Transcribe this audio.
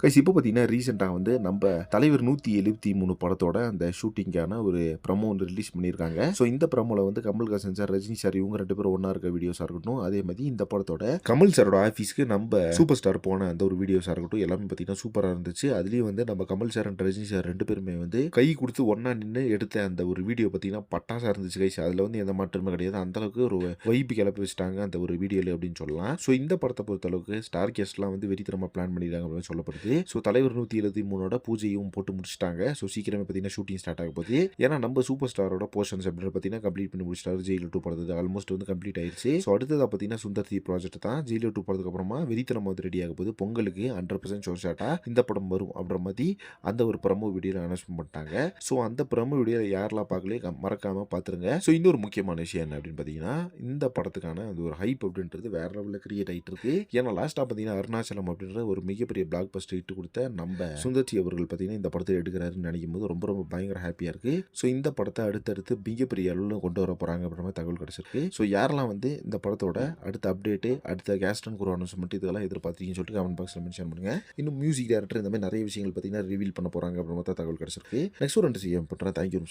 Guys இப்போ பார்த்தீங்கன்னா ரீசெண்டாக வந்து நம்ம தலைவர் 173 படத்தோட அந்த ஷூட்டிங்கான ஒரு ப்ரமோ வந்து ரிலீஸ் பண்ணியிருக்காங்க. ஸோ இந்த ப்ரமோவில் வந்து கமல்ஹாசன் சார், ரஜினி சார் இவங்க 2 பேரும் ஒன்றா இருக்க வீடியோஸாக இருக்கட்டும், அதே மாதிரி இந்த படத்தோட கமல் சாரோட ஆஃபீஸ்க்கு நம்ம சூப்பர் ஸ்டார் போன அந்த ஒரு வீடியோஸாக இருக்கட்டும், எல்லாமே பார்த்தீங்கன்னா சூப்பராக இருந்துச்சு. அதுலேயும் வந்து நம்ம Kamal sir and Rajini sir 2 பேருமே வந்து கை கொடுத்து ஒன்றா நின்று எடுத்த அந்த ஒரு வீடியோ பார்த்தீங்கன்னா பட்டாசாக இருந்துச்சு கைஸ். அதில் வந்து எந்த மாற்றமே கிடையாது. அந்தளவுக்கு ஒரு வைப்பு கிளப்பி வச்சுட்டாங்க அந்த ஒரு வீடியோவில் அப்படின்னு சொல்லலாம். ஸோ இந்த படத்தை பொறுத்தளவுக்கு ஸ்டார் கேஸ்ட்லாம் வந்து வெறித்தனமாக பிளான் பண்ணிடுறாங்க அப்படின்னு சொல்லப்படுது. ஸோ தலைவர் 173 பூஜையும் போட்டு முடிச்சிட்டாங்க. ஸோ சீக்கிரமே பார்த்தீங்கன்னா ஷூட்டிங் ஸ்டார்ட் ஆக போகுது. ஏன்னா நம்ம சூப்பர் ஸ்டாரோட போர்ஷன்ஸ் அப்படின்னு பார்த்தீங்கன்னா கம்ப்ளீட் பண்ணி முடிச்சிட்டாரு. ஜெயிலர் 2 படத்து ஆல்மோஸ்ட் வந்து கம்ப்ளீட் ஆயிடுச்சு. ஸோ அடுத்ததாக பார்த்தீங்கன்னா சுந்தர் சி ப்ராஜெக்ட் தான் ஜெயிலர் 2 படத்துக்கு அப்புறமா வெறித்தனம் வந்து ரெடி ஆக போகுது. பொங்கலுக்கு 100% ஷோர் ஷாட்டாக இந்த படம் வரும் அப்படின்ற மாதிரி அந்த ஒரு ப்ரமோ வீடியோவில் அனௌன்ஸ்மெண்ட் பண்ணிட்டாங்க. ஸோ அந்த ப்ரமோ வீடியோ யாரெல்லாம் பார்க்கலையே மறக்காம பார்த்துருங்க. ஸோ இன்னொரு முக்கியமான விஷயம் என்ன அப்படின்னு பார்த்தீங்கன்னா இந்த படத்துக்கான அந்த ஒரு ஹைப் அப்படின்றது வேற லெவலில் கிரியேட் ஆகிட்டு இருக்கு. ஏன்னா லாஸ்ட்டாக பார்த்தீங்கன்னா அருணாச்சலம் அப்படின்ற ஒரு மிகப்பெரிய பிளாக் பஸ்டர் ஹிட் கொடுத்த நம்ம சுந்தர்சி அவர்கள் பார்த்தீங்கன்னா இந்த படத்தை எடுக்கிறாருன்னு நினைக்கும் போது ரொம்ப ரொம்ப பயங்கர ஹாப்பியாக இருக்குது. ஸோ இந்த படத்தை அடுத்தடுத்து மிகப்பெரிய அளவில் கொண்டு வர போகிறாங்க அப்படின்ற மாதிரி தகவல் கிடச்சிருக்கு. ஸோ யாரெல்லாம் வந்து இந்த படத்தோட அடுத்த அப்டேட்டு, அடுத்த கேஸ்ட் அண்ட் குரோ அனௌன்ஸ்மெண்ட் இதெல்லாம் எதிர்பார்த்தீங்கன்னு சொல்லிட்டு கமெண்ட் பாக்ஸில் மென்ஷன் பண்ணுங்கள். இன்னும் மியூசிக் டைரக்டர் இந்த மாதிரி நிறைய விஷயங்கள் பார்த்தீங்கன்னா ரிவீல் பண்ண போகிறாங்க அப்படின்ற மாதிரி தகவல் கிடச்சிருக்கு. நெக்ஸ்ட் ஒரு 2 பண்ணுறேன். தேங்க்யூ.